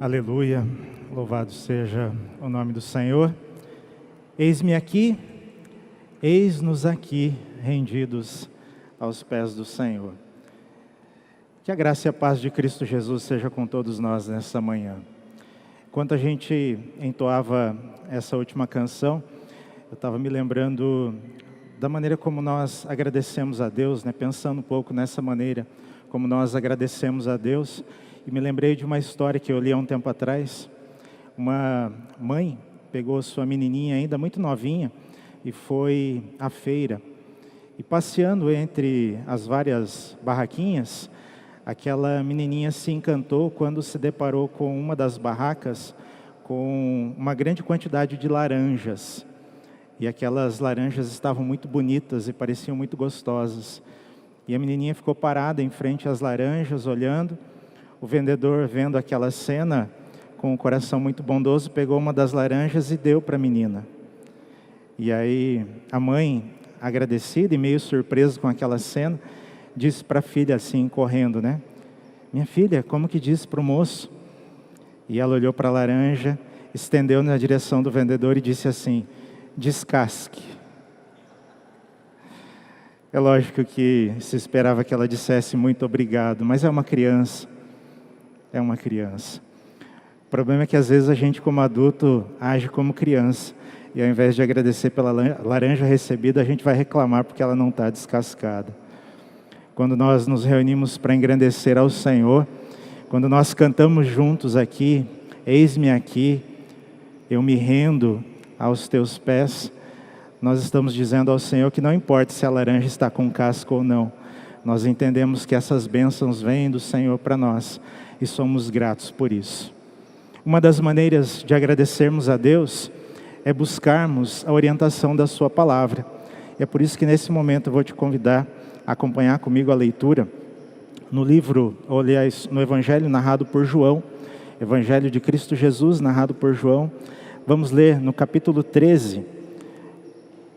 Aleluia, louvado seja o nome do Senhor. Eis-me aqui, eis-nos aqui, rendidos aos pés do Senhor. Que a graça e a paz de Cristo Jesus seja com todos nós nessa manhã. Enquanto a gente entoava essa última canção, eu estava me lembrando da maneira como nós agradecemos a Deus, pensando um pouco nessa maneira como nós agradecemos a Deus. E me lembrei de uma história que eu li há um tempo atrás. Uma mãe pegou sua menininha ainda muito novinha e foi à feira. E passeando entre as várias barraquinhas, aquela menininha se encantou quando se deparou com uma das barracas com uma grande quantidade de laranjas. E aquelas laranjas estavam muito bonitas e pareciam muito gostosas. E a menininha ficou parada em frente às laranjas, olhando. O vendedor, vendo aquela cena, com o coração muito bondoso, pegou uma das laranjas e deu para a menina. E aí a mãe, agradecida e meio surpresa com aquela cena, disse para a filha assim, correndo, Minha filha, como que disse para o moço? E ela olhou para a laranja, estendeu na direção do vendedor e disse assim, descasque. É lógico que se esperava que ela dissesse muito obrigado, mas é uma criança. É uma criança. O problema é que às vezes a gente como adulto age como criança. E ao invés de agradecer pela laranja recebida, a gente vai reclamar porque ela não está descascada. Quando nós nos reunimos para engrandecer ao Senhor, quando nós cantamos juntos aqui, eis-me aqui, eu me rendo aos teus pés, nós estamos dizendo ao Senhor que não importa se a laranja está com casca ou não. Nós entendemos que essas bênçãos vêm do Senhor para nós. E somos gratos por isso. Uma das maneiras de agradecermos a Deus é buscarmos a orientação da sua palavra. É por isso que nesse momento eu vou te convidar a acompanhar comigo a leitura no livro, ou aliás, no Evangelho narrado por João, Evangelho de Cristo Jesus narrado por João. Vamos ler no capítulo 13,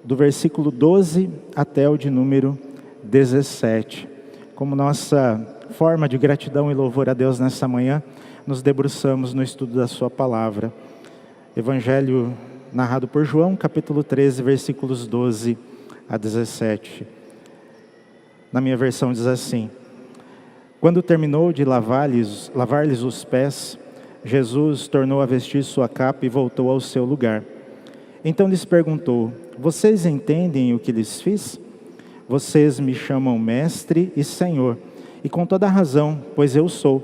do versículo 12 até o de número 17. Como nossa forma de gratidão e louvor a Deus nessa manhã, nos debruçamos no estudo da sua palavra. Evangelho narrado por João, capítulo 13, versículos 12 a 17. Na minha versão diz assim: Quando terminou de lavar-lhes os pés, Jesus tornou a vestir sua capa e voltou ao seu lugar. Então lhes perguntou: Vocês entendem o que lhes fiz? Vocês me chamam mestre e senhor, e com toda a razão, pois eu sou.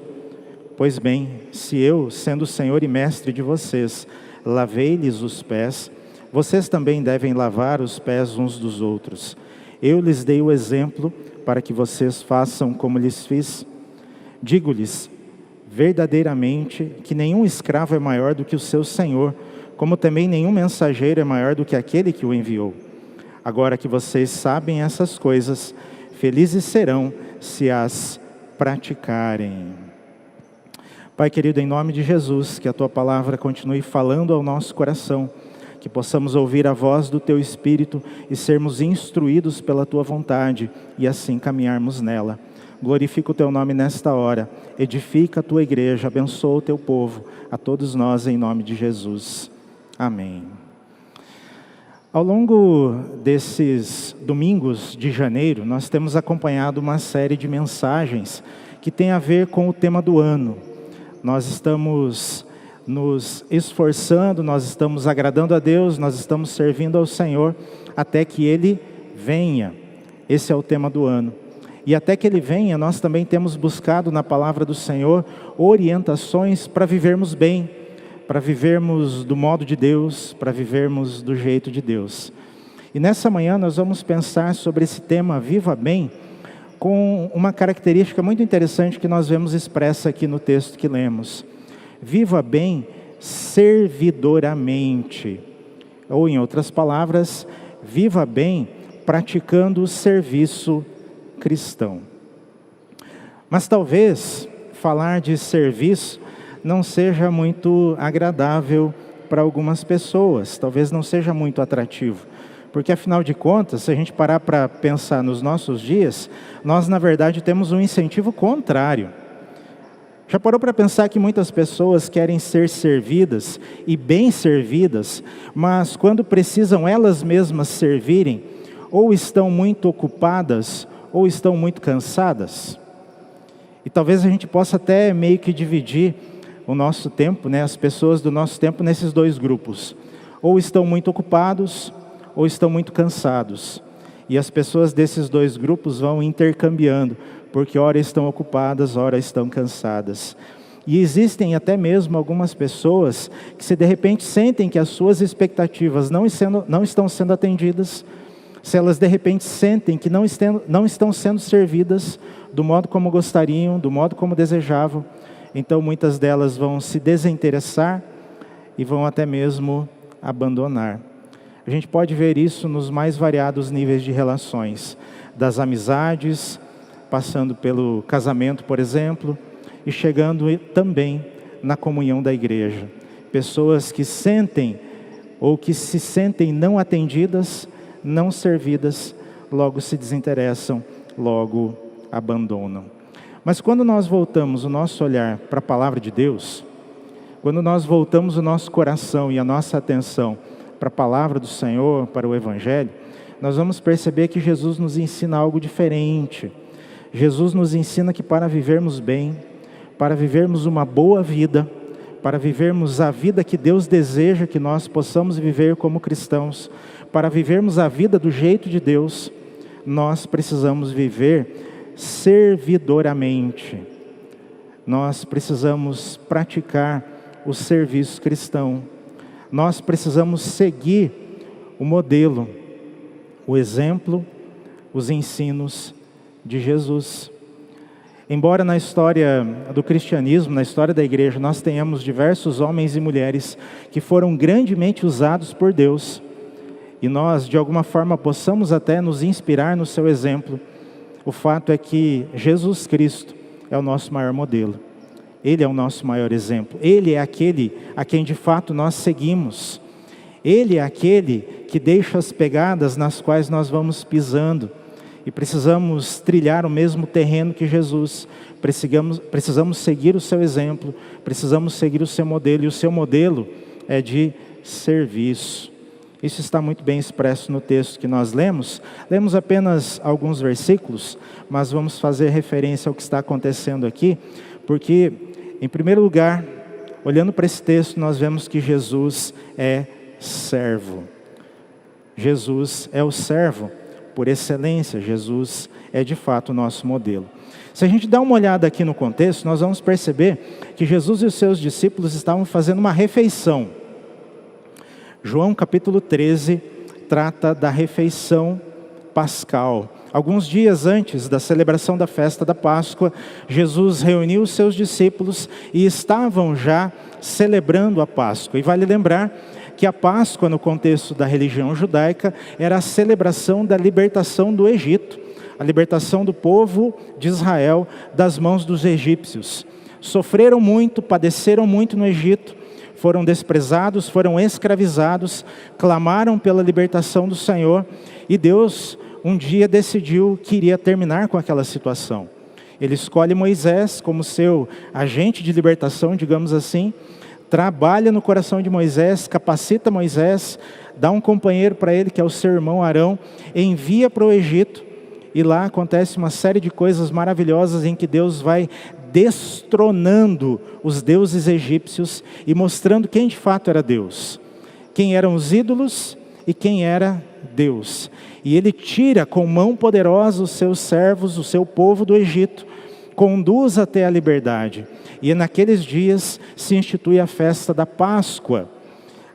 Pois bem, se eu, sendo senhor e mestre de vocês, lavei-lhes os pés, vocês também devem lavar os pés uns dos outros. Eu lhes dei o exemplo para que vocês façam como lhes fiz. Digo-lhes verdadeiramente que nenhum escravo é maior do que o seu senhor, como também nenhum mensageiro é maior do que aquele que o enviou. Agora que vocês sabem essas coisas, felizes serão se as praticarem. Pai querido, em nome de Jesus, que a Tua palavra continue falando ao nosso coração, que possamos ouvir a voz do Teu Espírito e sermos instruídos pela Tua vontade e assim caminharmos nela. Glorifica o Teu nome nesta hora, edifica a Tua igreja, abençoa o Teu povo, a todos nós em nome de Jesus. Amém. Ao longo desses domingos de janeiro, nós temos acompanhado uma série de mensagens que tem a ver com o tema do ano. Nós estamos nos esforçando, nós estamos agradando a Deus, nós estamos servindo ao Senhor até que Ele venha. Esse é o tema do ano. E até que Ele venha, nós também temos buscado na palavra do Senhor orientações para vivermos bem, para vivermos do modo de Deus, para vivermos do jeito de Deus. E nessa manhã nós vamos pensar sobre esse tema Viva Bem, com uma característica muito interessante que nós vemos expressa aqui no texto que lemos. Viva bem servidoramente, ou em outras palavras, viva bem praticando o serviço cristão. Mas talvez falar de serviço não seja muito agradável para algumas pessoas, talvez não seja muito atrativo, porque afinal de contas, se a gente parar para pensar nos nossos dias, nós na verdade temos um incentivo contrário. Já parou para pensar que muitas pessoas querem ser servidas e bem servidas, mas quando precisam elas mesmas servirem, ou estão muito ocupadas, ou estão muito cansadas? E talvez a gente possa até meio que dividir o nosso tempo, as pessoas do nosso tempo nesses dois grupos. Ou estão muito ocupados, ou estão muito cansados. E as pessoas desses dois grupos vão intercambiando, porque ora estão ocupadas, ora estão cansadas. E existem até mesmo algumas pessoas que se de repente sentem que as suas expectativas não estão sendo atendidas, se elas de repente sentem que não estão sendo servidas do modo como gostariam, do modo como desejavam, então muitas delas vão se desinteressar e vão até mesmo abandonar. A gente pode ver isso nos mais variados níveis de relações, das amizades, passando pelo casamento, por exemplo, e chegando também na comunhão da igreja. Pessoas que sentem ou que se sentem não atendidas, não servidas, logo se desinteressam, logo abandonam. Mas quando nós voltamos o nosso olhar para a palavra de Deus, quando nós voltamos o nosso coração e a nossa atenção para a palavra do Senhor, para o Evangelho, nós vamos perceber que Jesus nos ensina algo diferente. Jesus nos ensina que para vivermos bem, para vivermos uma boa vida, para vivermos a vida que Deus deseja que nós possamos viver como cristãos, para vivermos a vida do jeito de Deus, nós precisamos viver servidoramente. Nós precisamos praticar o serviço cristão. Nós precisamos seguir o modelo, o exemplo, os ensinos de Jesus. Embora na história do cristianismo, na história da igreja, nós tenhamos diversos homens e mulheres que foram grandemente usados por Deus, e nós de alguma forma possamos até nos inspirar no seu exemplo, o fato é que Jesus Cristo é o nosso maior modelo. Ele é o nosso maior exemplo. Ele é aquele a quem de fato nós seguimos. Ele é aquele que deixa as pegadas nas quais nós vamos pisando. E precisamos trilhar o mesmo terreno que Jesus. Precisamos seguir o seu exemplo. Precisamos seguir o seu modelo. E o seu modelo é de serviço. Isso está muito bem expresso no texto que nós lemos. Lemos apenas alguns versículos, mas vamos fazer referência ao que está acontecendo aqui, porque, em primeiro lugar, olhando para esse texto, nós vemos que Jesus é servo. Jesus é o servo por excelência. Jesus é de fato o nosso modelo. Se a gente dá uma olhada aqui no contexto, nós vamos perceber que Jesus e os seus discípulos estavam fazendo uma refeição. João capítulo 13 trata da refeição pascal. Alguns dias antes da celebração da festa da Páscoa, Jesus reuniu os seus discípulos e estavam já celebrando a Páscoa. E vale lembrar que a Páscoa, no contexto da religião judaica, era a celebração da libertação do Egito, a libertação do povo de Israel das mãos dos egípcios. Sofreram muito, padeceram muito no Egito, foram desprezados, foram escravizados, clamaram pela libertação do Senhor, e Deus um dia decidiu que iria terminar com aquela situação. Ele escolhe Moisés como seu agente de libertação, digamos assim, trabalha no coração de Moisés, capacita Moisés, dá um companheiro para ele, que é o seu irmão Arão, envia para o Egito, e lá acontece uma série de coisas maravilhosas em que Deus vai destronando os deuses egípcios e mostrando quem de fato era Deus, quem eram os ídolos e quem era Deus. E ele tira com mão poderosa os seus servos, o seu povo do Egito, conduz até a liberdade. E naqueles dias se institui a festa da Páscoa.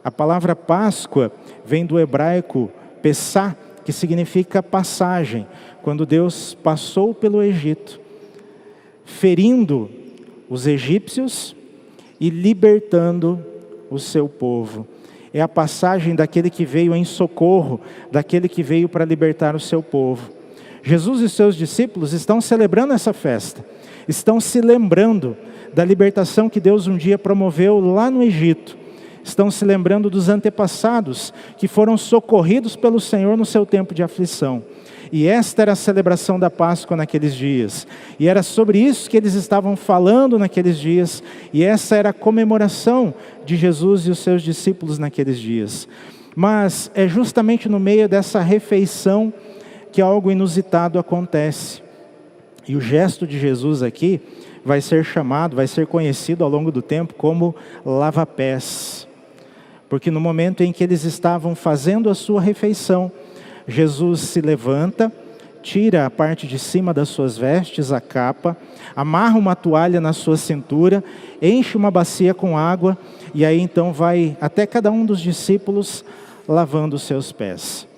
A palavra Páscoa vem do hebraico Pessá, que significa passagem. Quando Deus passou pelo Egito, ferindo os egípcios e libertando o seu povo. É a passagem daquele que veio em socorro, daquele que veio para libertar o seu povo. Jesus e seus discípulos estão celebrando essa festa, estão se lembrando da libertação que Deus um dia promoveu lá no Egito. Estão se lembrando dos antepassados que foram socorridos pelo Senhor no seu tempo de aflição. E esta era a celebração da Páscoa naqueles dias. E era sobre isso que eles estavam falando naqueles dias. E essa era a comemoração de Jesus e os seus discípulos naqueles dias. Mas é justamente no meio dessa refeição que algo inusitado acontece. E o gesto de Jesus aqui vai ser chamado, vai ser conhecido ao longo do tempo como lava-pés. Porque no momento em que eles estavam fazendo a sua refeição, Jesus se levanta, tira a parte de cima das suas vestes, a capa, amarra uma toalha na sua cintura, enche uma bacia com água, e aí então vai até cada um dos discípulos lavando os seus pés.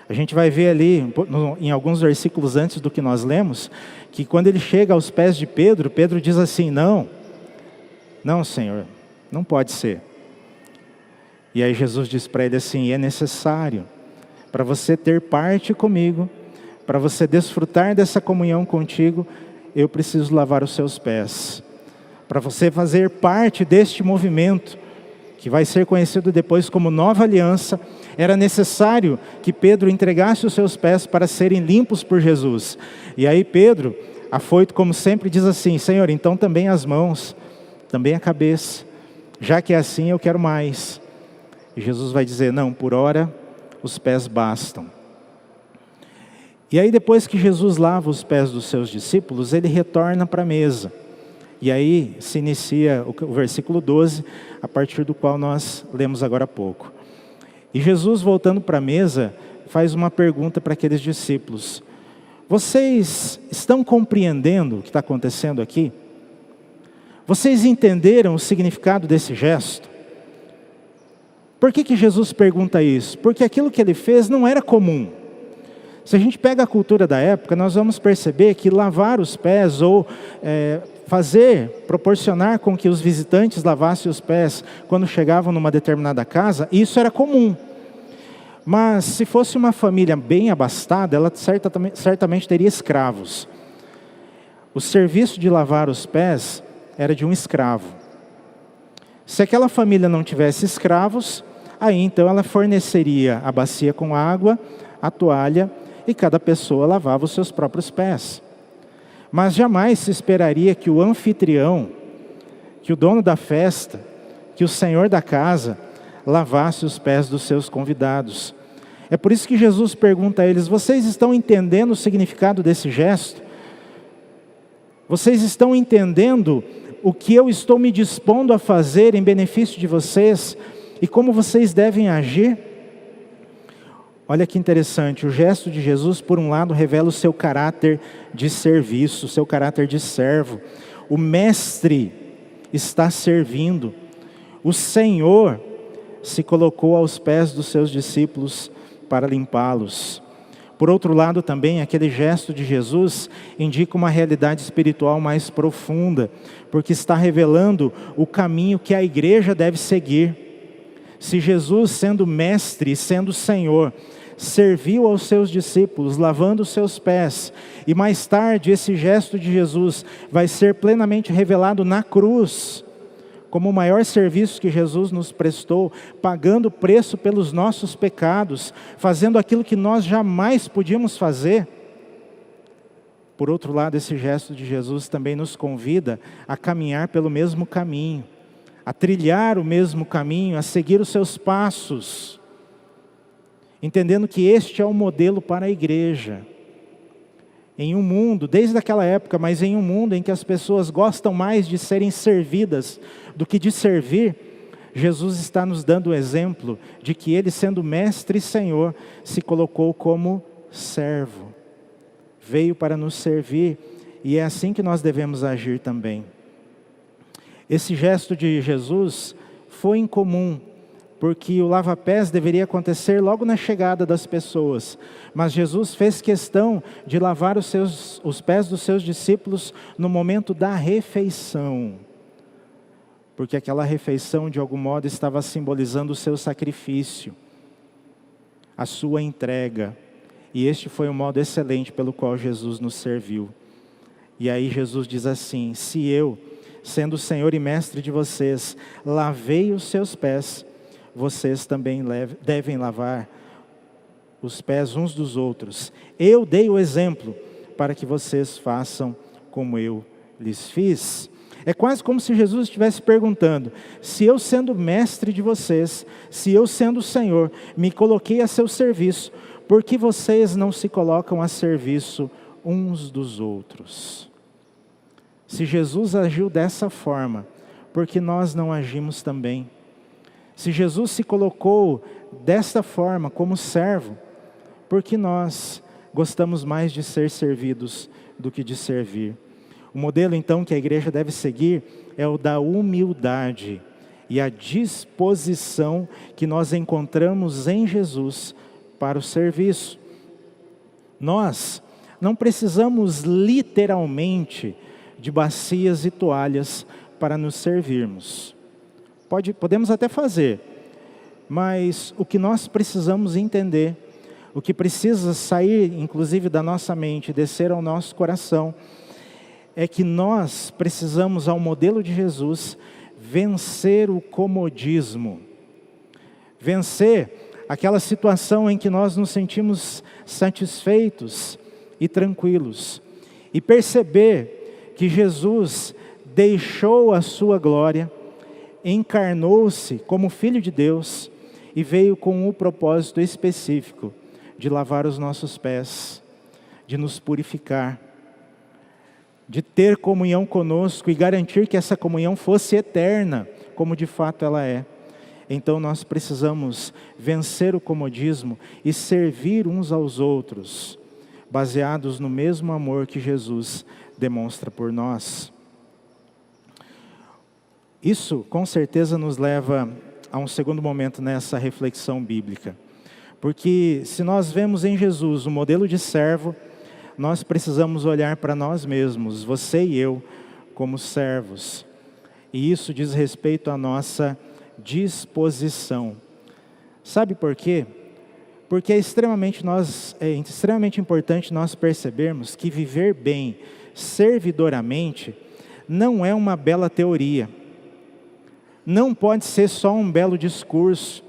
A gente vai ver ali, em alguns versículos antes do que nós lemos, que quando ele chega aos pés de Pedro, Pedro diz assim, não, Senhor, não pode ser. E aí Jesus diz para ele assim, é necessário, para você ter parte comigo, para você desfrutar dessa comunhão contigo, eu preciso lavar os seus pés. Para você fazer parte deste movimento, que vai ser conhecido depois como Nova Aliança, era necessário que Pedro entregasse os seus pés para serem limpos por Jesus. E aí Pedro, afoito como sempre, diz assim, Senhor, então também as mãos, também a cabeça, já que é assim eu quero mais. E Jesus vai dizer, não, por ora os pés bastam. E aí depois que Jesus lava os pés dos seus discípulos, ele retorna para a mesa. E aí se inicia o versículo 12, a partir do qual nós lemos agora há pouco. E Jesus, voltando para a mesa, faz uma pergunta para aqueles discípulos. Vocês estão compreendendo o que está acontecendo aqui? Vocês entenderam o significado desse gesto? Por que Jesus pergunta isso? Porque aquilo que ele fez não era comum. Se a gente pega a cultura da época, nós vamos perceber que lavar os pés ou proporcionar com que os visitantes lavassem os pés quando chegavam numa determinada casa, isso era comum. Mas se fosse uma família bem abastada, ela certamente teria escravos. O serviço de lavar os pés era de um escravo. Se aquela família não tivesse escravos, aí então ela forneceria a bacia com água, a toalha, e cada pessoa lavava os seus próprios pés. Mas jamais se esperaria que o anfitrião, que o dono da festa, que o senhor da casa, lavasse os pés dos seus convidados. É por isso que Jesus pergunta a eles, vocês estão entendendo o significado desse gesto? Vocês estão entendendo o que eu estou me dispondo a fazer em benefício de vocês e como vocês devem agir? Olha que interessante, o gesto de Jesus, por um lado, revela o seu caráter de serviço, o seu caráter de servo. O mestre está servindo. O Senhor se colocou aos pés dos seus discípulos para limpá-los. Por outro lado também, aquele gesto de Jesus indica uma realidade espiritual mais profunda, porque está revelando o caminho que a igreja deve seguir. Se Jesus, sendo mestre e sendo Senhor, serviu aos seus discípulos, lavando os seus pés, e mais tarde esse gesto de Jesus vai ser plenamente revelado na cruz, como o maior serviço que Jesus nos prestou, pagando o preço pelos nossos pecados, fazendo aquilo que nós jamais podíamos fazer. Por outro lado, esse gesto de Jesus também nos convida a caminhar pelo mesmo caminho, a trilhar o mesmo caminho, a seguir os seus passos, entendendo que este é o modelo para a igreja. Em um mundo, desde aquela época, mas em um mundo em que as pessoas gostam mais de serem servidas do que de servir, Jesus está nos dando o exemplo de que Ele, sendo Mestre e Senhor, se colocou como servo. Veio para nos servir e é assim que nós devemos agir também. Esse gesto de Jesus foi incomum, porque o lava-pés deveria acontecer logo na chegada das pessoas. Mas Jesus fez questão de lavar os pés dos seus discípulos no momento da refeição. Porque aquela refeição, de algum modo, estava simbolizando o seu sacrifício, a sua entrega. E este foi um modo excelente pelo qual Jesus nos serviu. E aí Jesus diz assim, se eu, sendo o Senhor e Mestre de vocês, lavei os seus pés, vocês também devem lavar os pés uns dos outros. Eu dei o exemplo para que vocês façam como eu lhes fiz. É quase como se Jesus estivesse perguntando: se eu sendo mestre de vocês, se eu sendo o Senhor, me coloquei a seu serviço, por que vocês não se colocam a serviço uns dos outros? Se Jesus agiu dessa forma, por que nós não agimos também? Se Jesus se colocou desta forma como servo, por que nós gostamos mais de ser servidos do que de servir? O modelo então que a igreja deve seguir é o da humildade e a disposição que nós encontramos em Jesus para o serviço. Nós não precisamos literalmente de bacias e toalhas para nos servirmos. Podemos até fazer, mas o que nós precisamos entender, o que precisa sair inclusive da nossa mente, descer ao nosso coração, é que nós precisamos, ao modelo de Jesus, vencer o comodismo. Vencer aquela situação em que nós nos sentimos satisfeitos e tranquilos. E perceber que Jesus deixou a sua glória, encarnou-se como Filho de Deus e veio com um propósito específico de lavar os nossos pés, de nos purificar, de ter comunhão conosco e garantir que essa comunhão fosse eterna, como de fato ela é. Então nós precisamos vencer o comodismo e servir uns aos outros, baseados no mesmo amor que Jesus demonstra por nós. Isso com certeza nos leva a um segundo momento nessa reflexão bíblica. Porque se nós vemos em Jesus o modelo de servo, nós precisamos olhar para nós mesmos, você e eu, como servos. E isso diz respeito à nossa disposição. Sabe por quê? Porque é extremamente importante nós percebermos que viver bem, servidoramente, não é uma bela teoria. Não pode ser só um belo discurso.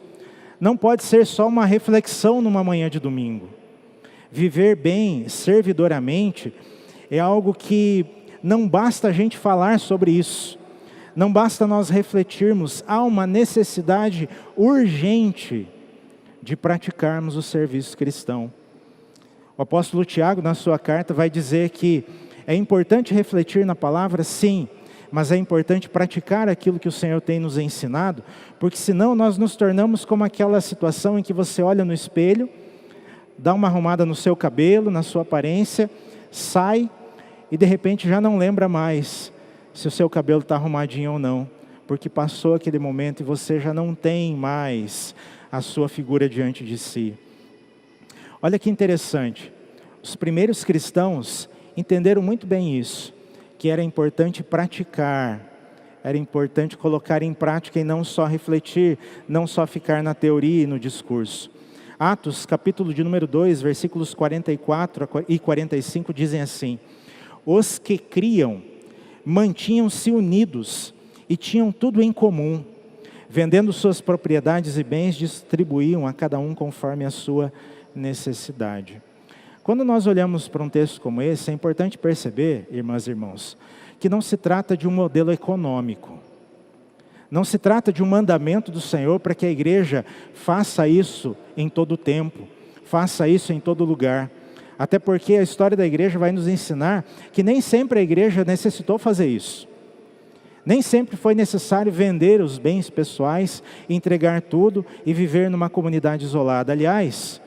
Não pode ser só uma reflexão numa manhã de domingo. Viver bem, servidoramente, é algo que não basta a gente falar sobre isso. Não basta nós refletirmos. Há uma necessidade urgente de praticarmos o serviço cristão. O apóstolo Tiago, na sua carta, vai dizer que é importante refletir na palavra, sim, mas é importante praticar aquilo que o Senhor tem nos ensinado, porque senão nós nos tornamos como aquela situação em que você olha no espelho, dá uma arrumada no seu cabelo, na sua aparência, sai e de repente já não lembra mais se o seu cabelo está arrumadinho ou não, porque passou aquele momento e você já não tem mais a sua figura diante de si. Olha que interessante, os primeiros cristãos entenderam muito bem isso, que era importante praticar, era importante colocar em prática e não só refletir, não só ficar na teoria e no discurso. Atos, capítulo de número 2, versículos 44 e 45 dizem assim: os que criam mantinham-se unidos e tinham tudo em comum, vendendo suas propriedades e bens, distribuíam a cada um conforme a sua necessidade. Quando nós olhamos para um texto como esse, é importante perceber, irmãs e irmãos, que não se trata de um modelo econômico. Não se trata de um mandamento do Senhor para que a igreja faça isso em todo o tempo, faça isso em todo lugar. Até porque a história da igreja vai nos ensinar que nem sempre a igreja necessitou fazer isso. Nem sempre foi necessário vender os bens pessoais, entregar tudo e viver numa comunidade isolada. Aliás,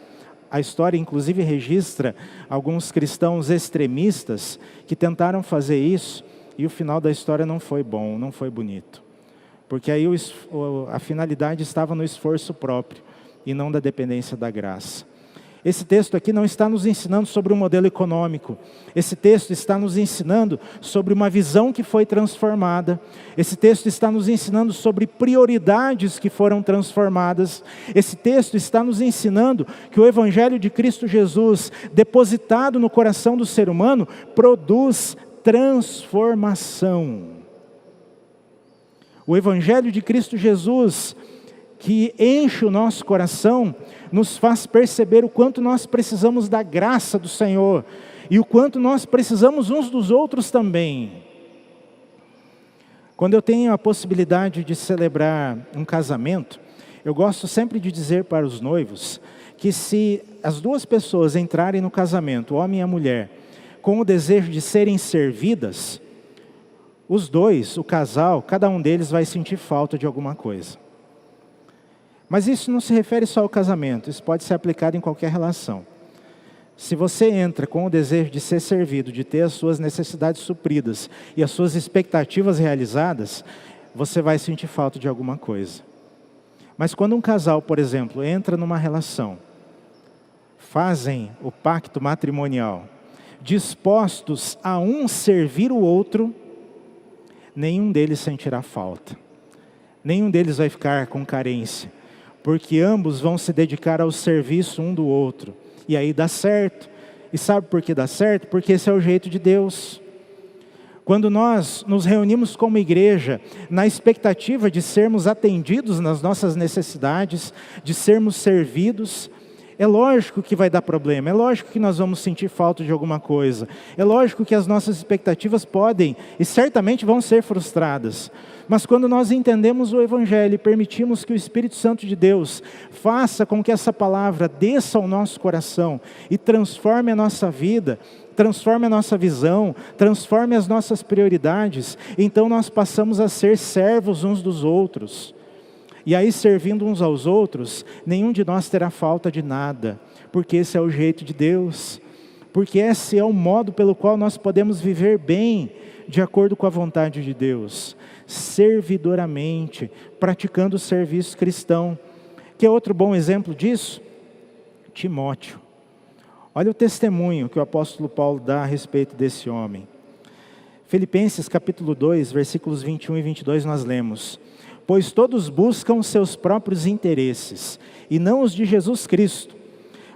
a história inclusive registra alguns cristãos extremistas que tentaram fazer isso e o final da história não foi bom, não foi bonito. Porque aí a finalidade estava no esforço próprio e não da dependência da graça. Esse texto aqui não está nos ensinando sobre um modelo econômico. Esse texto está nos ensinando sobre uma visão que foi transformada. Esse texto está nos ensinando sobre prioridades que foram transformadas. Esse texto está nos ensinando que o Evangelho de Cristo Jesus, depositado no coração do ser humano, produz transformação. O Evangelho de Cristo Jesus que enche o nosso coração, nos faz perceber o quanto nós precisamos da graça do Senhor e o quanto nós precisamos uns dos outros também. Quando eu tenho a possibilidade de celebrar um casamento, eu gosto sempre de dizer para os noivos que se as duas pessoas entrarem no casamento, o homem e a mulher, com o desejo de serem servidas, os dois, o casal, cada um deles vai sentir falta de alguma coisa. Mas isso não se refere só ao casamento, isso pode ser aplicado em qualquer relação. Se você entra com o desejo de ser servido, de ter as suas necessidades supridas e as suas expectativas realizadas, você vai sentir falta de alguma coisa. Mas quando um casal, por exemplo, entra numa relação, fazem o pacto matrimonial, dispostos a um servir o outro, nenhum deles sentirá falta. Nenhum deles vai ficar com carência, porque ambos vão se dedicar ao serviço um do outro. E aí dá certo. E sabe por que dá certo? Porque esse é o jeito de Deus. Quando nós nos reunimos como igreja, na expectativa de sermos atendidos nas nossas necessidades, de sermos servidos, é lógico que vai dar problema, é lógico que nós vamos sentir falta de alguma coisa, é lógico que as nossas expectativas podem e certamente vão ser frustradas. Mas quando nós entendemos o Evangelho e permitimos que o Espírito Santo de Deus faça com que essa palavra desça ao nosso coração e transforme a nossa vida, transforme a nossa visão, transforme as nossas prioridades, então nós passamos a ser servos uns dos outros. E aí, servindo uns aos outros, nenhum de nós terá falta de nada, porque esse é o jeito de Deus, porque esse é o modo pelo qual nós podemos viver bem, de acordo com a vontade de Deus, servidoramente, praticando o serviço cristão. Que é outro bom exemplo disso? Timóteo. Olha o testemunho que o apóstolo Paulo dá a respeito desse homem. Filipenses capítulo 2, versículos 21 e 22 nós lemos: pois todos buscam seus próprios interesses, e não os de Jesus Cristo.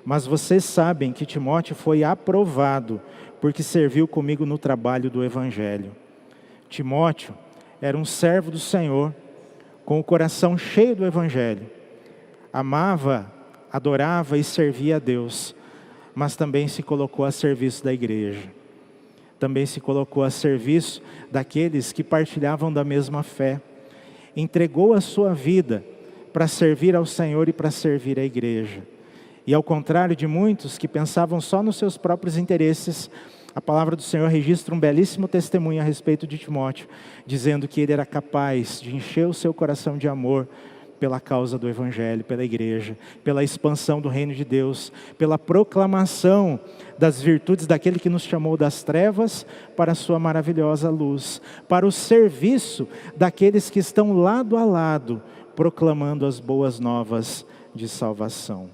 Mas vocês sabem que Timóteo foi aprovado, porque serviu comigo no trabalho do Evangelho. Timóteo era um servo do Senhor, com o coração cheio do Evangelho. Amava, adorava e servia a Deus, mas também se colocou a serviço da igreja. Também se colocou a serviço daqueles que partilhavam da mesma fé. Entregou a sua vida para servir ao Senhor e para servir a igreja. E ao contrário de muitos que pensavam só nos seus próprios interesses, a palavra do Senhor registra um belíssimo testemunho a respeito de Timóteo, dizendo que ele era capaz de encher o seu coração de amor pela causa do Evangelho, pela igreja, pela expansão do reino de Deus, pela proclamação das virtudes daquele que nos chamou das trevas para a sua maravilhosa luz, para o serviço daqueles que estão lado a lado, proclamando as boas novas de salvação.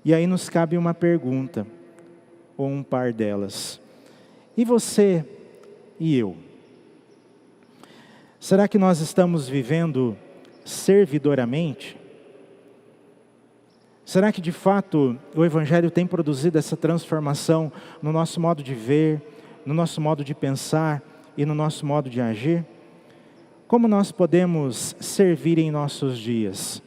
E aí nos cabe uma pergunta, ou um par delas: e você e eu? Será que nós estamos vivendo servidoramente? Será que de fato o Evangelho tem produzido essa transformação no nosso modo de ver, no nosso modo de pensar e no nosso modo de agir? Como nós podemos servir em nossos dias?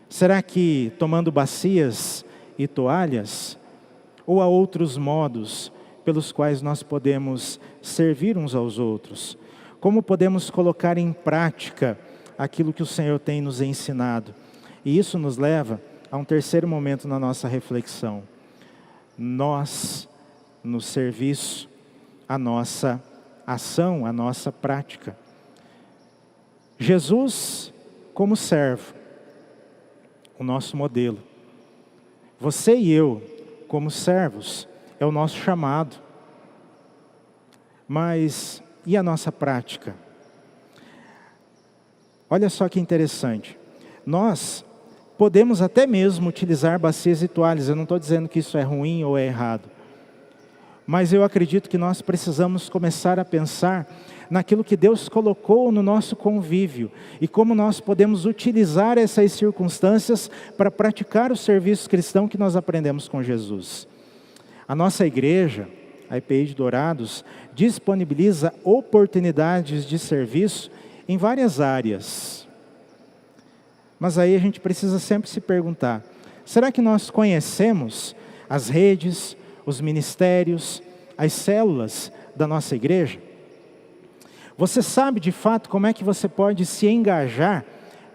Será que tomando bacias e toalhas? Ou há outros modos pelos quais nós podemos servir uns aos outros? Como podemos colocar em prática aquilo que o Senhor tem nos ensinado? E isso nos leva a um terceiro momento na nossa reflexão. Nós, no serviço, a nossa ação, a nossa prática. Jesus como servo, o nosso modelo. Você e eu, como servos, é o nosso chamado. Mas e a nossa prática? Olha só que interessante. Nós podemos até mesmo utilizar bacias e toalhas. Eu não estou dizendo que isso é ruim ou é errado. Mas eu acredito que nós precisamos começar a pensar naquilo que Deus colocou no nosso convívio e como nós podemos utilizar essas circunstâncias para praticar o serviço cristão que nós aprendemos com Jesus. A nossa igreja, a IPI de Dourados, disponibiliza oportunidades de serviço em várias áreas. Mas aí a gente precisa sempre se perguntar, será que nós conhecemos as redes, os ministérios, as células da nossa igreja? Você sabe de fato como é que você pode se engajar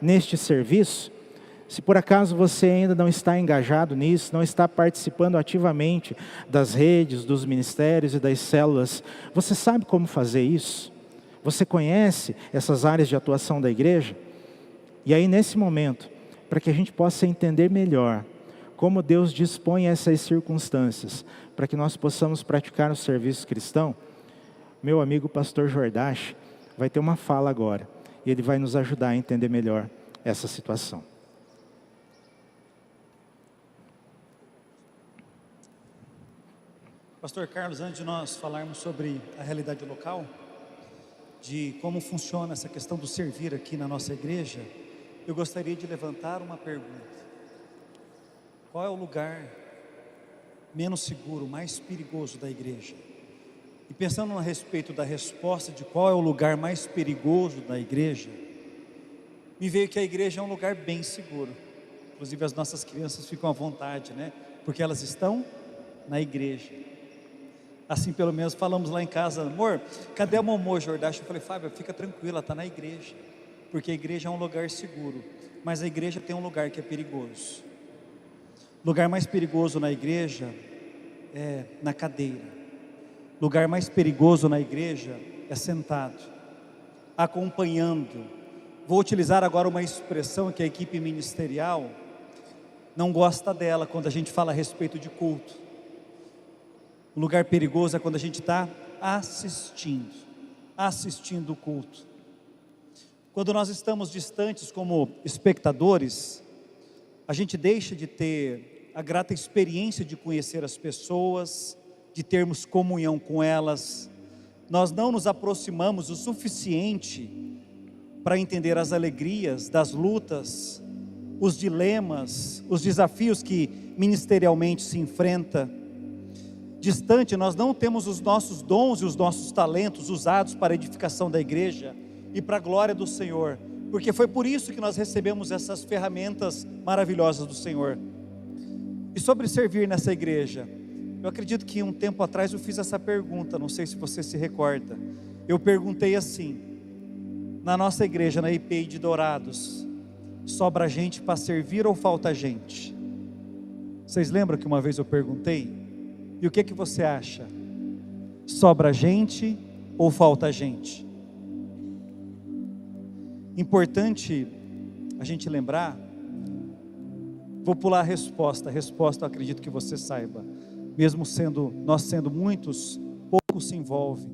neste serviço? Se por acaso você ainda não está engajado nisso, não está participando ativamente das redes, dos ministérios e das células, você sabe como fazer isso? Você conhece essas áreas de atuação da igreja? E aí nesse momento, para que a gente possa entender melhor como Deus dispõe essas circunstâncias, para que nós possamos praticar o serviço cristão, meu amigo pastor Jordache vai ter uma fala agora, e ele vai nos ajudar a entender melhor essa situação. Pastor Carlos, antes de nós falarmos sobre a realidade local, de como funciona essa questão do servir aqui na nossa igreja, eu gostaria de levantar uma pergunta. Qual é o lugar menos seguro, mais perigoso da igreja? E pensando a respeito da resposta de qual é o lugar mais perigoso da igreja, me veio que a igreja é um lugar bem seguro. Inclusive as nossas crianças ficam à vontade, né? Porque elas estão na igreja. Assim pelo menos falamos lá em casa, amor, cadê a Momô Jordache? Eu falei, Fábio, fica tranquila, ela está na igreja. Porque a igreja é um lugar seguro, mas a igreja tem um lugar que é perigoso. O lugar mais perigoso na igreja é na cadeira. O lugar mais perigoso na igreja é sentado, acompanhando. Vou utilizar agora uma expressão que a equipe ministerial não gosta dela quando a gente fala a respeito de culto. O lugar perigoso é quando a gente está assistindo o culto. Quando nós estamos distantes como espectadores, a gente deixa de ter a grata experiência de conhecer as pessoas, de termos comunhão com elas. Nós não nos aproximamos o suficiente para entender as alegrias das lutas, os dilemas, os desafios que ministerialmente se enfrenta. Distante, nós não temos os nossos dons e os nossos talentos usados para a edificação da igreja e para a glória do Senhor, porque foi por isso que nós recebemos essas ferramentas maravilhosas do Senhor. E sobre servir nessa igreja, eu acredito que um tempo atrás eu fiz essa pergunta, não sei se você se recorda. Eu perguntei assim: na nossa igreja, na IPI de Dourados, sobra gente para servir ou falta gente? Vocês lembram que uma vez eu perguntei? E o que você acha? Sobra gente ou falta gente? Importante a gente lembrar, vou pular a resposta eu acredito que você saiba, mesmo nós sendo muitos, poucos se envolvem.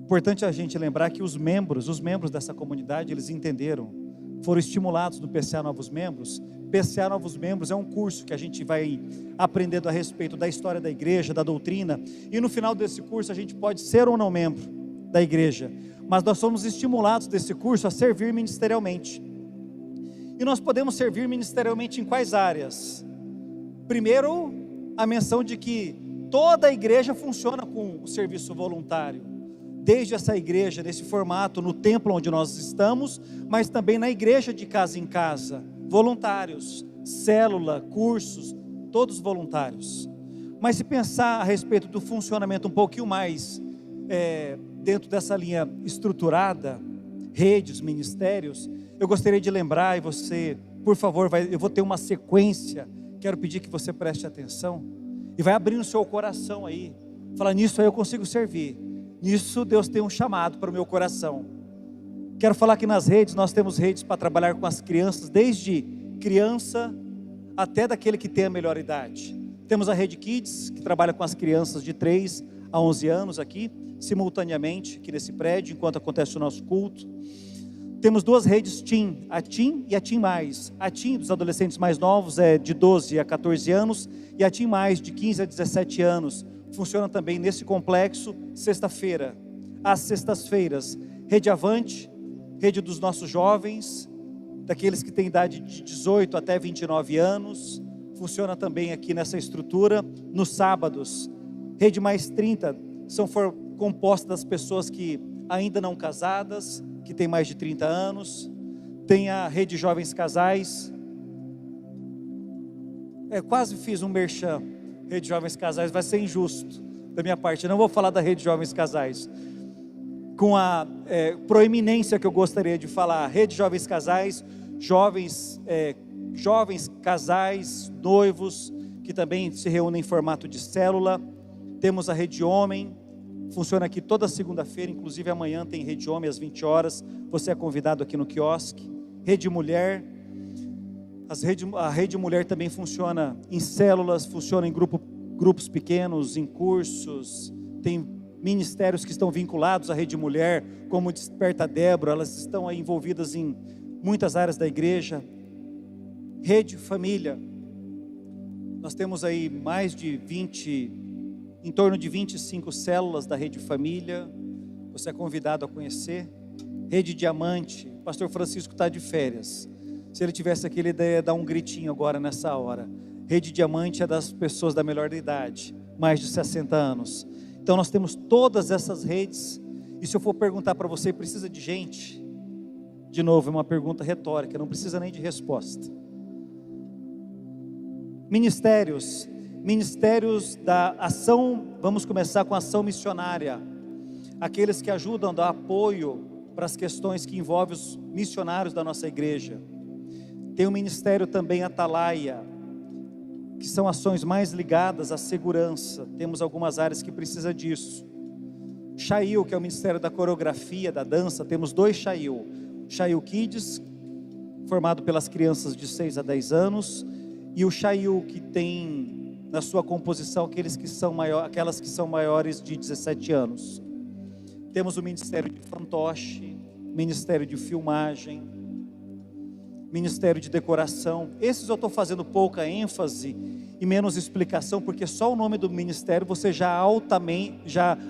Importante a gente lembrar que os membros dessa comunidade, eles entenderam, foram estimulados no PCA Novos Membros. PCA Novos Membros é um curso que a gente vai aprendendo a respeito da história da igreja, da doutrina, e no final desse curso a gente pode ser ou não membro da igreja, mas nós somos estimulados desse curso a servir ministerialmente. E nós podemos servir ministerialmente em quais áreas? Primeiro, a menção de que toda a igreja funciona com o serviço voluntário, desde essa igreja, nesse formato, no templo onde nós estamos, mas também na igreja de casa em casa, voluntários, célula, cursos, todos voluntários. Mas se pensar a respeito do funcionamento um pouquinho mais, dentro dessa linha estruturada, redes, ministérios, eu gostaria de lembrar, e você, por favor, eu vou ter uma sequência, quero pedir que você preste atenção, e vai abrir o seu coração aí, falar, nisso aí eu consigo servir, nisso Deus tem um chamado para o meu coração. Quero falar que nas redes, nós temos redes para trabalhar com as crianças, desde criança até daquele que tem a melhor idade. Temos a Rede Kids, que trabalha com as crianças de 3 a 11 anos aqui, simultaneamente aqui nesse prédio, enquanto acontece o nosso culto. Temos duas redes Teen, a Teen e a Teen Mais. A Teen dos adolescentes mais novos é de 12 a 14 anos, e a Teen Mais de 15 a 17 anos. Funciona também nesse complexo, sexta-feira. Às sextas-feiras, Rede Avante, rede dos nossos jovens, daqueles que têm idade de 18 até 29 anos, funciona também aqui nessa estrutura. Nos sábados, Rede Mais 30, são compostas das pessoas que ainda não casadas, que têm mais de 30 anos. Tem a Rede Jovens Casais. Quase fiz um merchan. Rede Jovens Casais, vai ser injusto da minha parte. Eu não vou falar da Rede Jovens Casais com a proeminência que eu gostaria de falar. Rede Jovens Casais, jovens casais, noivos, que também se reúnem em formato de célula. Temos a Rede Homem, funciona aqui toda segunda-feira, inclusive amanhã tem Rede Homem às 20 horas, você é convidado aqui no quiosque. Rede Mulher, a Rede Mulher também funciona em células, funciona em grupos pequenos, em cursos, tem ministérios que estão vinculados à Rede Mulher, como Desperta Débora, elas estão aí envolvidas em muitas áreas da igreja. Rede Família, nós temos aí em torno de 25 células da Rede Família, você é convidado a conhecer. Rede Diamante, o pastor Francisco está de férias, se ele tivesse aqui ele ia dar um gritinho agora nessa hora. Rede Diamante é das pessoas da melhor idade, mais de 60 anos, então nós temos todas essas redes, e se eu for perguntar para você, precisa de gente? De novo, é uma pergunta retórica, não precisa nem de resposta. Ministérios da ação, vamos começar com a ação missionária, aqueles que ajudam a dar apoio para as questões que envolvem os missionários da nossa igreja. Tem o ministério também Atalaia, que são ações mais ligadas à segurança, temos algumas áreas que precisam disso. Shail, que é o ministério da coreografia, da dança, temos 2 Shail. Shail Kids, formado pelas crianças de 6 a 10 anos, e o Shail, que tem na sua composição aquelas que são maiores de 17 anos. Temos o ministério de fantoche, ministério de filmagem, ministério de decoração. Esses eu estou fazendo pouca ênfase e menos explicação, porque só o nome do ministério você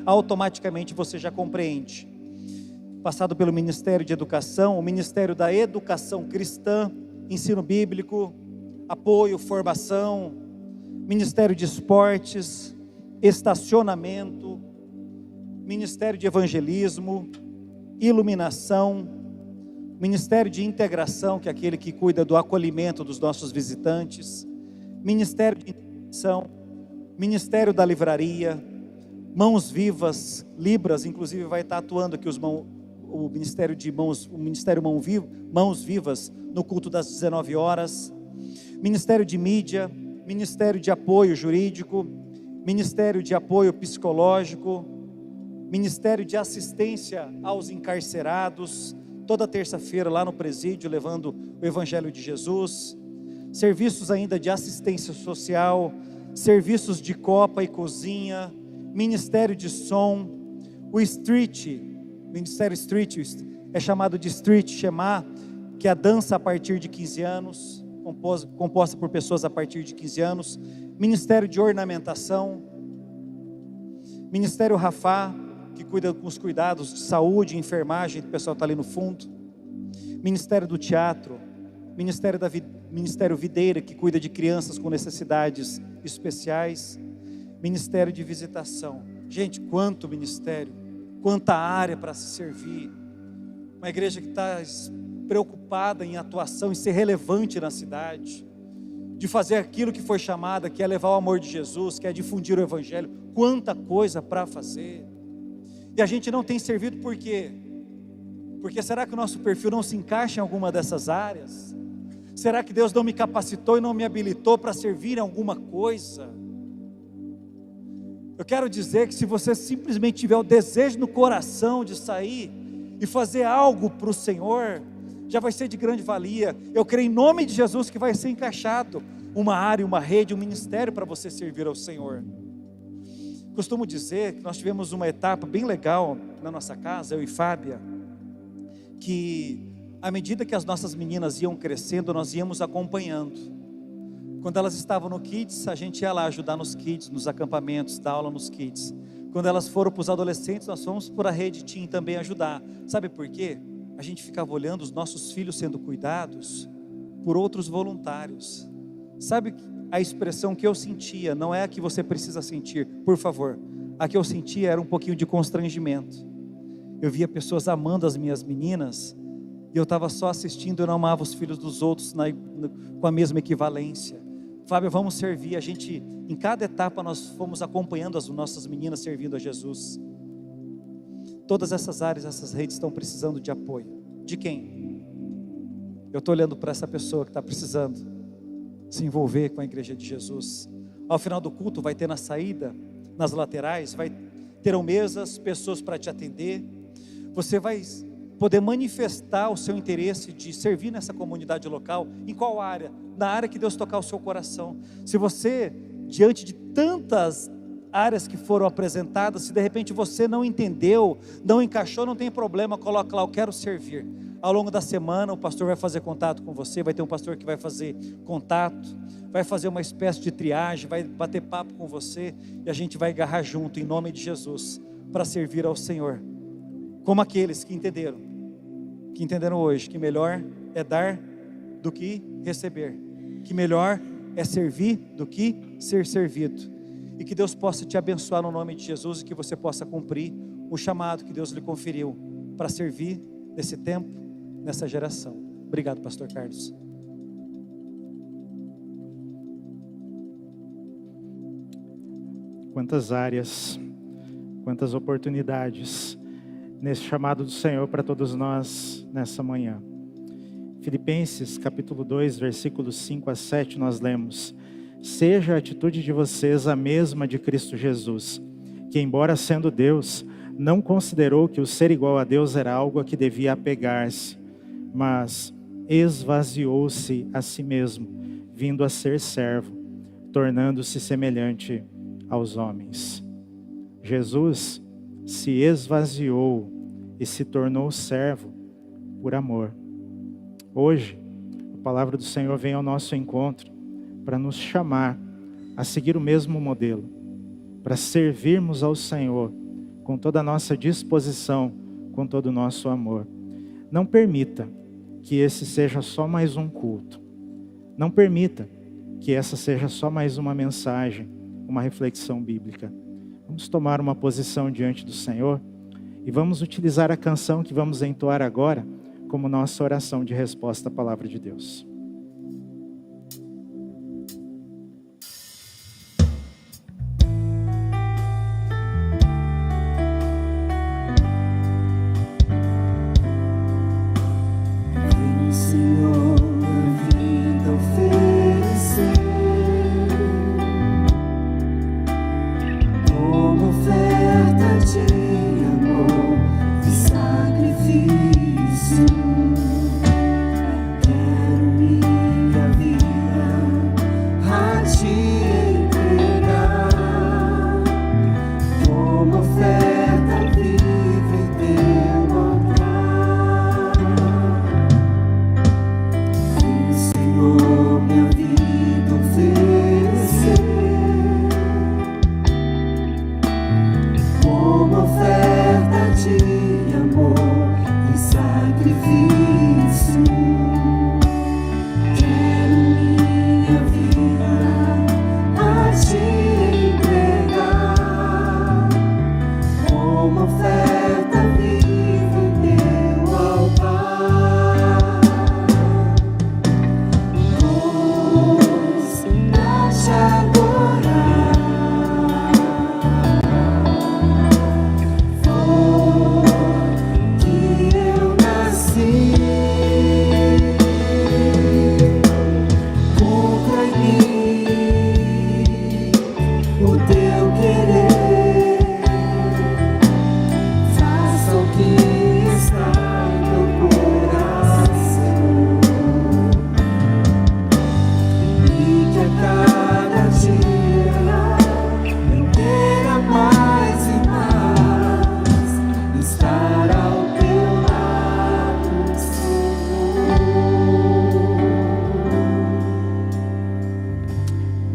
automaticamente você já compreende. Passado pelo Ministério de Educação, o Ministério da Educação Cristã, Ensino Bíblico, Apoio, Formação, Ministério de Esportes, Estacionamento, Ministério de Evangelismo, Iluminação, Ministério de Integração, que é aquele que cuida do acolhimento dos nossos visitantes, Ministério de Integração, Ministério da Livraria, Mãos Vivas, Libras, inclusive vai estar atuando aqui o Ministério Mãos Vivas no culto das 19 horas, Ministério de Mídia, Ministério de Apoio Jurídico, Ministério de Apoio Psicológico, Ministério de Assistência aos Encarcerados, toda terça-feira lá no presídio, levando o Evangelho de Jesus, serviços ainda de assistência social, serviços de copa e cozinha, Ministério de Som, o Ministério Street, é chamado de Street Shema, que é a dança a partir de 15 anos, composta por pessoas a partir de 15 anos, Ministério de Ornamentação, Ministério Rafá, que cuida com os cuidados de saúde e enfermagem, o pessoal está ali no fundo, Ministério do Teatro, Ministério Videira, que cuida de crianças com necessidades especiais, Ministério de Visitação. Gente, quanto ministério, quanta área para se servir, uma igreja que está preocupada em atuação, em ser relevante na cidade, de fazer aquilo que foi chamada, que é levar o amor de Jesus, que é difundir o Evangelho, quanta coisa para fazer, e a gente não tem servido por quê? Porque será que o nosso perfil não se encaixa em alguma dessas áreas? Será que Deus não me capacitou e não me habilitou para servir em alguma coisa? Eu quero dizer que se você simplesmente tiver o desejo no coração de sair e fazer algo para o Senhor, já vai ser de grande valia. Eu creio em nome de Jesus que vai ser encaixado uma área, uma rede, um ministério para você servir ao Senhor. Costumo dizer que nós tivemos uma etapa bem legal na nossa casa, eu e Fábia, que à medida que as nossas meninas iam crescendo, nós íamos acompanhando. Quando elas estavam no Kids, a gente ia lá ajudar nos Kids, nos acampamentos, dar aula nos Kids. Quando elas foram para os adolescentes, nós fomos para a Rede Team também ajudar. Sabe por quê? A gente ficava olhando os nossos filhos sendo cuidados por outros voluntários. Sabe a expressão que eu sentia, não é a que você precisa sentir, por favor. A que eu sentia era um pouquinho de constrangimento. Eu via pessoas amando as minhas meninas e eu estava só assistindo, eu não amava os filhos dos outros com a mesma equivalência. Fábio, vamos servir. A gente, em cada etapa, nós fomos acompanhando as nossas meninas servindo a Jesus. Todas essas áreas, essas redes estão precisando de apoio. De quem? Eu estou olhando para essa pessoa que está precisando se envolver com a igreja de Jesus. Ao final do culto vai ter na saída, nas laterais, terão mesas, pessoas para te atender. Você vai poder manifestar o seu interesse de servir nessa comunidade local. Em qual área? Na área que Deus tocar o seu coração. Se você, diante de tantas áreas que foram apresentadas, se de repente você não entendeu, não encaixou, não tem problema, coloca lá, eu quero servir. Ao longo da semana o pastor vai fazer contato com você, vai ter um pastor que vai fazer contato, vai fazer uma espécie de triagem, vai bater papo com você, e a gente vai agarrar junto, em nome de Jesus, para servir ao Senhor, como aqueles que entenderam hoje, que melhor é dar do que receber, que melhor é servir do que ser servido, e que Deus possa te abençoar no nome de Jesus, e que você possa cumprir o chamado que Deus lhe conferiu, para servir nesse tempo, nessa geração. Obrigado, pastor Carlos. Quantas áreas, quantas oportunidades nesse chamado do Senhor para todos nós nessa manhã. Filipenses capítulo 2, versículos 5 a 7, nós lemos: seja a atitude de vocês a mesma de Cristo Jesus, que embora sendo Deus, não considerou que o ser igual a Deus era algo a que devia apegar-se, mas esvaziou-se a si mesmo, vindo a ser servo, tornando-se semelhante aos homens. Jesus se esvaziou e se tornou servo por amor. Hoje, a palavra do Senhor vem ao nosso encontro para nos chamar a seguir o mesmo modelo, para servirmos ao Senhor com toda a nossa disposição, com todo o nosso amor. Não permita que esse seja só mais um culto. Não permita que essa seja só mais uma mensagem, uma reflexão bíblica. Vamos tomar uma posição diante do Senhor e vamos utilizar a canção que vamos entoar agora como nossa oração de resposta à palavra de Deus.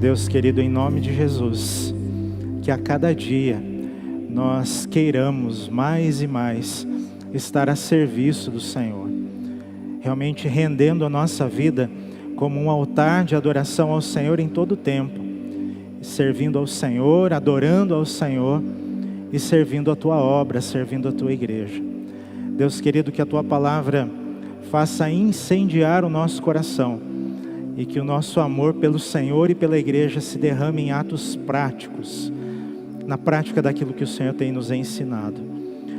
Deus querido, em nome de Jesus, que a cada dia nós queiramos mais e mais estar a serviço do Senhor, realmente rendendo a nossa vida como um altar de adoração ao Senhor em todo o tempo, servindo ao Senhor, adorando ao Senhor e servindo a Tua obra, servindo a Tua igreja. Deus querido, que a Tua palavra faça incendiar o nosso coração e que o nosso amor pelo Senhor e pela igreja se derrame em atos práticos, na prática daquilo que o Senhor tem nos ensinado.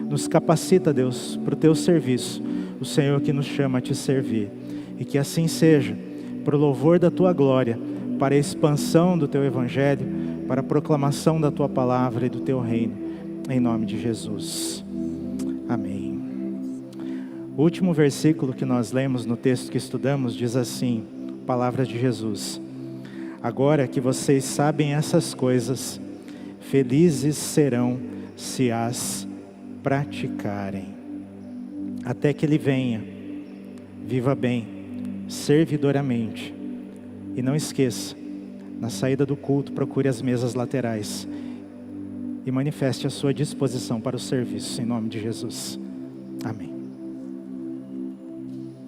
Nos capacita, Deus, para o teu serviço, o Senhor que nos chama a te servir. E que assim seja, para o louvor da tua glória, para a expansão do teu evangelho, para a proclamação da tua palavra e do teu reino, em nome de Jesus. Amém. O último versículo que nós lemos no texto que estudamos diz assim, palavras de Jesus: agora que vocês sabem essas coisas, felizes serão se as praticarem. Até que Ele venha, viva bem, servidoramente. E não esqueça, na saída do culto, procure as mesas laterais e manifeste a sua disposição para o serviço, em nome de Jesus. Amém.